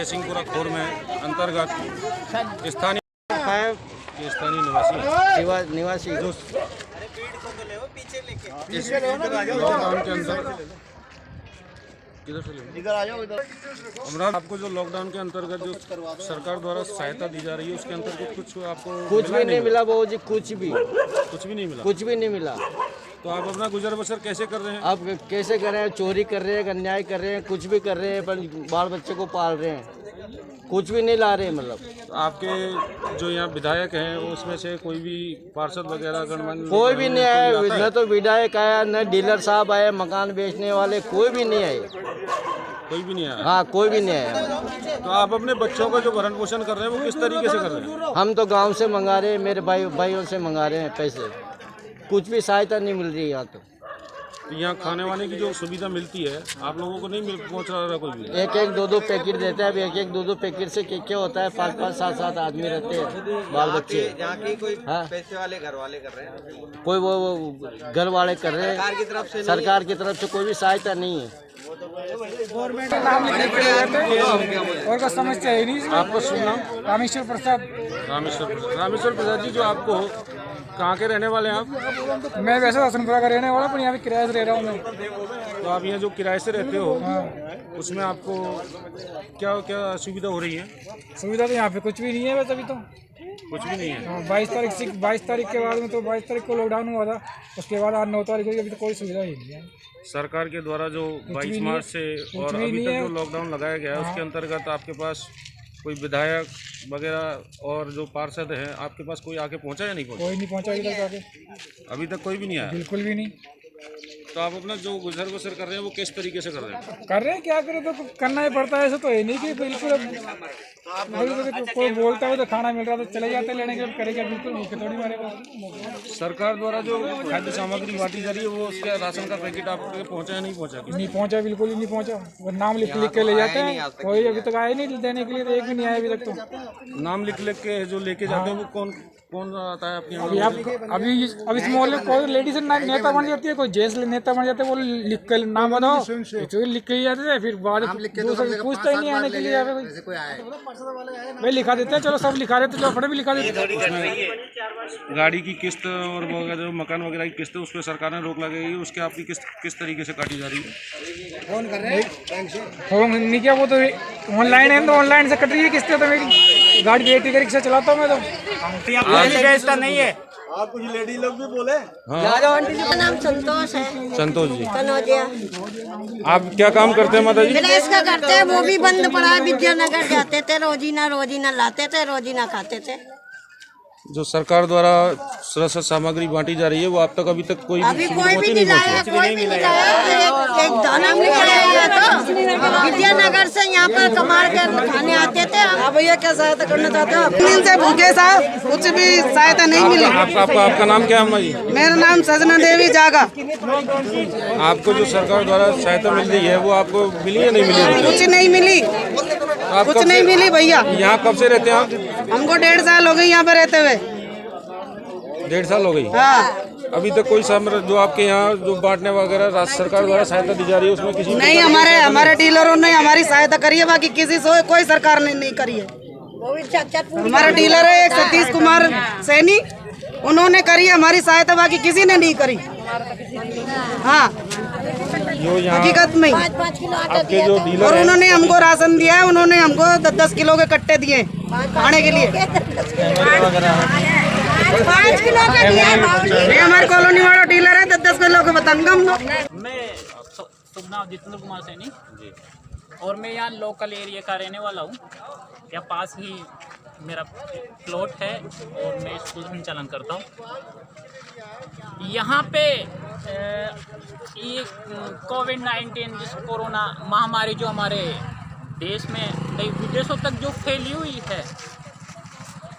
जयसिंहपुरा खोर में अंतर्गत स्थानीय निवासी जो इस लॉकडाउन के अंदर आपको जो लॉकडाउन के अंतर्गत जो सरकार द्वारा सहायता दी जा रही है उसके अंतर्गत कुछ आपको कुछ भी नहीं मिला बाबू जी, कुछ भी नहीं मिला। तो आप अपना गुजर बसर कैसे कर रहे हैं? अब कैसे कर रहे हैं? चोरी कर रहे हैं, अन्याय कर रहे हैं, कुछ भी कर रहे हैं, पर बाल बच्चे को पाल रहे हैं, कुछ भी नहीं ला रहे। मतलब तो आपके जो यहाँ विधायक हैं उसमें से कोई भी पार्षद वगैरह गणमान्य कोई भी नहीं आया, न तो विधायक आया, न डीलर साहब आए, मकान बेचने वाले कोई भी नहीं आए। कोई भी नहीं आया? हाँ, कोई भी नहीं आया। तो आप अपने बच्चों का जो भरण पोषण कर रहे हैं वो किस तरीके से कर रहे हैं? हम तो गांव से मंगा रहे हैं, मेरे भाइयों से मंगा रहे हैं पैसे, कुछ भी सहायता नहीं मिल रही है यहाँ। तो यहाँ खाने वाने की जो सुविधा मिलती है आप लोगों को नहीं पहुँच रहा कोई भी? एक दो पैकेट देते हैं। अब एक दो पैकेट से क्या होता है? 5 7 आदमी रहते हैं, बाल बच्चे। यहाँ की कोई हाँ? पैसे वाले घर वाले कर रहे हैं? कोई वो घर वाले कर रहे हैं, सरकार की तरफ से कोई भी सहायता नहीं है। गवर्नमेंट नाम और का समस्या है नहीं। आपको सुनना रामेश्वर प्रसाद जी, जो आपको कहाँ के रहने वाले हैं आप? मैं वैसे हसनपुरा का रहने वाला, पर यहाँ पे किराए से रह रहा हूँ मैं। तो आप यहाँ जो किराए से रहते हो हाँ। उसमें आपको क्या क्या सुविधा हो रही है? सुविधा तो यहाँ पे कुछ भी नहीं है बस अभी तो। कुछ भी नहीं है? 22 तारीख के बाद में तो 22 तारीख को लॉकडाउन हुआ था, उसके बाद आज 9 तारीख को अभी तो कोई सुविधा ही नहीं है सरकार के द्वारा जो 22 मार्च से और अभी तक जो लॉकडाउन लगाया गया है उसके अंतर्गत आपके पास कोई विधायक वगैरह और जो पार्षद हैं आपके पास कोई आके पहुंचा या नहीं पहुंचा? कोई नहीं पहुंचा अभी तक आके, अभी तक कोई भी नहीं आया? बिल्कुल भी नहीं। तो आप अपना जो गुजर बसर कर रहे हैं वो किस तरीके से कर रहे हैं? क्या करें, तो करना ही पड़ता है। ऐसा तो है नहीं कि बिल्कुल तो कोई बोलता है तो खाना मिल रहा तो चले जाते लेने के, करेगा बिल्कुल भूखे थोड़ी मारेगा। सरकार द्वारा जो खाद्य सामग्री बांटी जा रही है वो उसका राशन का पैकेट आप तक पहुंचा या नहीं पहुंचा? नहीं पहुंचा, बिल्कुल ही नहीं पहुंचा। वो नाम लिख के ले जाते हैं, कोई अभी तक आया नहीं देने के लिए, तो एक भी नहीं आया अभी तक। तो नाम लिख के जो लेके जाते हैं वो कौन आता है अपने? अभी इस मोहल्ले में कोई लेडीज नेता बन जाती है, कोई जेंट्स नेता बन जाते हैं, वो लिख कर नाम बताओ, तो लिख के ही जाते थे। फिर बाद दूसरे पूछता ही नहीं आने के लिए, भाई लिखा देते हैं, चलो सब लिखा देते, चलो फटे भी लिखा देते हैं। गाड़ी की किस्त और जो मकान वगैरह की किस्त उस पर सरकार ने रोक लगाई है, उसके आपकी किस्त किस तरीके से काटी जा रही है? फोन कर रहे हैं नहीं क्या, वो तो ऑनलाइन है, तो ऑनलाइन से कट रही है किस्तें। तो मेरी गाड़ी बैटरी का रिक्शा चलाता हूँ मैं तो। नहीं है। आप कुछ लेडी लोग भी बोले? आंटी जी का नाम संतोष है। संतोष जी, कनौजिया। आप क्या काम करते हैं माता जी? विलेज का करते हैं, वो भी बंद पड़ा है। विद्यानगर जाते थे, रोजीना लाते थे, रोजीना खाते थे। जो सरकार द्वारा सुरक्षा सामग्री बांटी जा रही है वो आप तक अभी तक कोई अभी कोई भी नहीं लाया, कोई भी नहीं लाया। एक दाना भी नहीं आया था। विद्यानगर से यहाँ पर कमाल कर खाने आते थे। आप भैया क्या सहायता करना चाहते हो? दिन से भूखे साहब, कुछ भी सहायता नहीं मिली। आपका नाम क्या है अम्मा जी? मेरा नाम सजना देवी जागा। आपको जो सरकार द्वारा सहायता मिल रही है वो आपको मिली या नहीं मिली? कुछ नहीं मिली, कुछ नहीं मिली भैया। यहाँ कब से रहते हैं आप? हमको 1.5 साल हो गए यहाँ पे रहते हुए। 1.5 साल हो गई? हाँ। अभी तक कोई जो आपके यहाँ जो बांटने वगैरह सरकार द्वारा सहायता दी जा रही है उसमें किसी नहीं, हमारे डीलरों ने हमारी सहायता करी है, बाकी किसी से कोई सरकार ने नहीं करी है। हमारा डीलर है एक सतीश कुमार सैनी, उन्होंने करी है हमारी सहायता, बाकी किसी ने नहीं करी। हाँ, हकीकत में। आपके जो डीलर और उन्होंने हमको राशन दिया है, उन्होंने हमको 10 किलो के कट्टे दिए खाने के लिए। 5 किलो का दिया। ये हमारे कॉलोनी वाला डीलर है, 10 किलो के बताऊंगा हम लोग। मैं शुभ नाम जितेंद्र कुमार सैनी और मैं यहाँ लोकल एरिया का रहने वाला हूँ। यहाँ पास ही मेरा प्लॉट है और मैं स्कूल संचालन करता हूँ। यहाँ पे ये कोविड-19 जिस कोरोना महामारी जो हमारे देश में कई विदेशों तक जो फैली हुई है,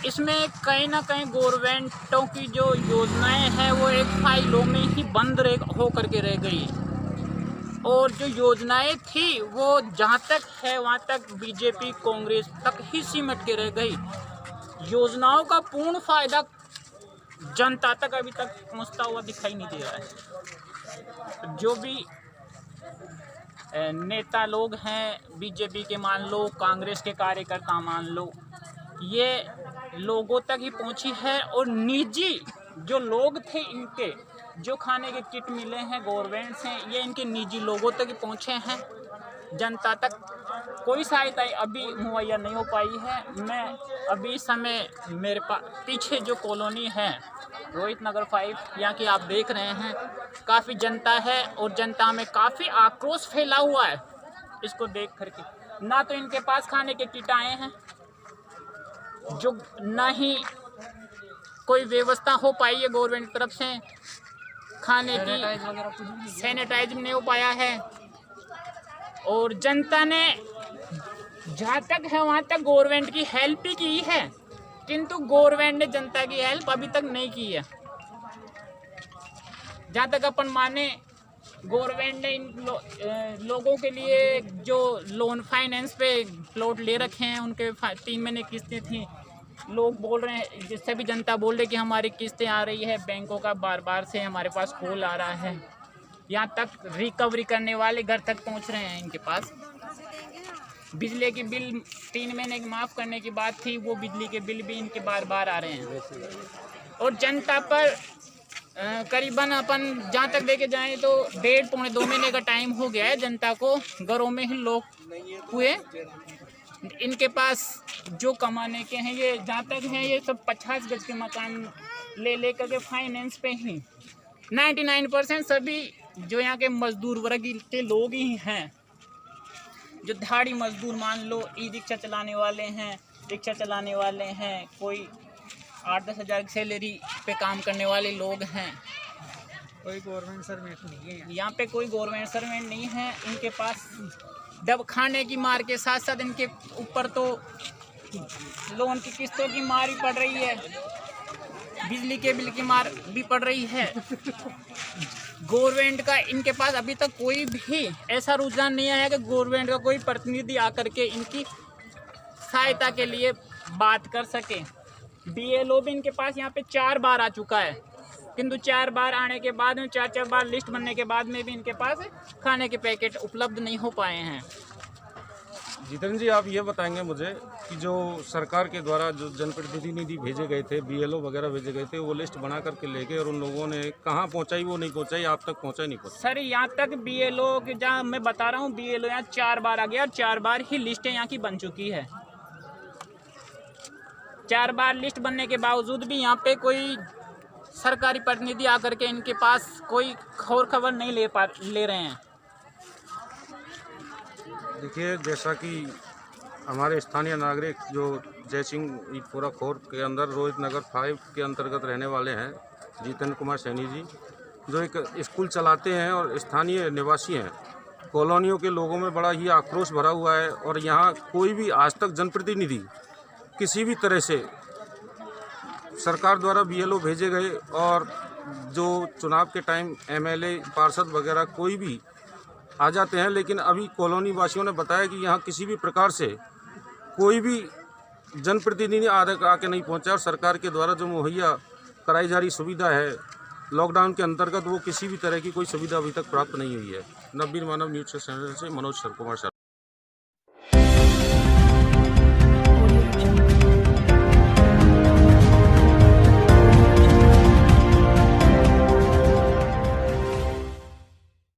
इसमें कहीं ना कहीं गवर्नमेंटों की जो योजनाएं हैं वो एक फाइलों में ही बंद हो करके रह गई। और जो योजनाएं थी वो जहां तक है वहां तक बीजेपी कांग्रेस तक ही सिमट के रह गई। योजनाओं का पूर्ण फायदा जनता तक अभी तक पहुंचता हुआ दिखाई नहीं दे रहा है। जो भी नेता लोग हैं, बीजेपी के मान लो, कांग्रेस के कार्यकर्ता मान लो, ये लोगों तक ही पहुंची है। और निजी जो लोग थे इनके, जो खाने के किट मिले हैं गवर्नमेंट से, ये इनके निजी लोगों तक ही पहुंचे हैं। जनता तक कोई सहायता अभी मुहैया नहीं हो पाई है। मैं अभी समय मेरे पीछे जो कॉलोनी है रोहित नगर 5, यहाँ की आप देख रहे हैं, काफ़ी जनता है और जनता में काफ़ी आक्रोश फैला हुआ है इसको देख करके। ना तो इनके पास खाने के किट आए हैं, जो ना ही कोई व्यवस्था हो पाई है गवर्नमेंट की तरफ से, खाने की सैनिटाइज नहीं हो पाया है। और जनता ने जहाँ तक है वहाँ तक गवर्नमेंट की हेल्प ही की है, किंतु गवर्नमेंट ने जनता की हेल्प अभी तक नहीं की है। जहाँ तक अपन माने, गवर्नमेंट ने इन लोगों के लिए जो लोन फाइनेंस पे प्लॉट ले रखे हैं, उनके 3 महीने किस्तें थी। लोग बोल रहे हैं, जिससे भी जनता बोल रही है कि हमारी किस्तें आ रही है, बैंकों का बार से हमारे पास कॉल आ रहा है। यहाँ तक रिकवरी करने वाले घर तक पहुँच रहे हैं इनके पास। बिजली की बिल 3 महीने की माफ़ करने की बात थी, वो बिजली के बिल भी इनके बार आ रहे हैं। और जनता पर करीबन अपन जहाँ तक लेके जाएं तो 1.5-2 महीने का टाइम हो गया है जनता को घरों में ही लोग हुए। इनके पास जो कमाने के हैं, ये जहाँ तक हैं, ये सब 50 गज के मकान ले करके फाइनेंस पे ही 99% सभी जो यहाँ के मजदूर वर्ग के लोग ही हैं। जो दिहाड़ी मजदूर मान लो, ई रिक्शा चलाने वाले हैं, रिक्शा चलाने वाले हैं, कोई 8-10 हज़ार की सैलरी पे काम करने वाले लोग हैं। कोई गवर्नमेंट सर्वेंट नहीं है यहाँ पे, कोई गवर्नमेंट सर्वेंट नहीं है। इनके पास दब खाने की मार के साथ साथ इनके ऊपर तो लोन की किस्तों की मार ही पड़ रही है, बिजली के बिल की मार भी पड़ रही है। गवर्नमेंट का इनके पास अभी तक कोई भी ऐसा रुझान नहीं आया कि गवर्नमेंट का कोई प्रतिनिधि आकर के इनकी सहायता के लिए बात कर सके। BLO भी इनके पास यहाँ पे 4 बार आ चुका है, किंतु 4 बार आने के बाद में, 4 बार लिस्ट बनने के बाद में भी इनके पास खाने के पैकेट उपलब्ध नहीं हो पाए हैं। जितेंद्र जी, आप ये बताएंगे मुझे कि जो सरकार के द्वारा जो जनप्रतिनिधि भेजे गए थे, BLO वगैरह भेजे गए थे, वो लिस्ट बना करके ले गए और उन लोगों ने कहाँ पहुँचाई? वो नहीं पहुँचाई, आप तक पहुँचा नहीं पहुँचा? सर, यहाँ तक BLO के, जहाँ मैं बता रहा हूँ, BLO यहाँ 4 बार आ गया और 4 बार ही लिस्टें यहाँ की बन चुकी है। 4 बार लिस्ट बनने के बावजूद भी यहाँ पे कोई सरकारी प्रतिनिधि आकर के इनके पास कोई खबर नहीं ले रहे हैं। देखिए, जैसा कि हमारे स्थानीय नागरिक जो जय सिंह ईटपुरा खोर के अंदर रोहित नगर 5 के अंतर्गत रहने वाले हैं, जितेंद्र कुमार सैनी जी, जो एक स्कूल चलाते हैं और स्थानीय निवासी हैं, कॉलोनियों के लोगों में बड़ा ही आक्रोश भरा हुआ है। और यहाँ कोई भी आज तक जनप्रतिनिधि किसी भी तरह से सरकार द्वारा BLO भेजे गए और जो चुनाव के टाइम MLA, पार्षद वगैरह कोई भी आ जाते हैं, लेकिन अभी कॉलोनी वासियों ने बताया कि यहाँ किसी भी प्रकार से कोई भी जनप्रतिनिधि आके नहीं पहुँचा। और सरकार के द्वारा जो मुहैया कराई जा रही सुविधा है लॉकडाउन के अंतर्गत, वो किसी भी तरह की कोई सुविधा अभी तक प्राप्त नहीं हुई है। नवीन मानव न्यूज़ चैनल से मनोज कुमार।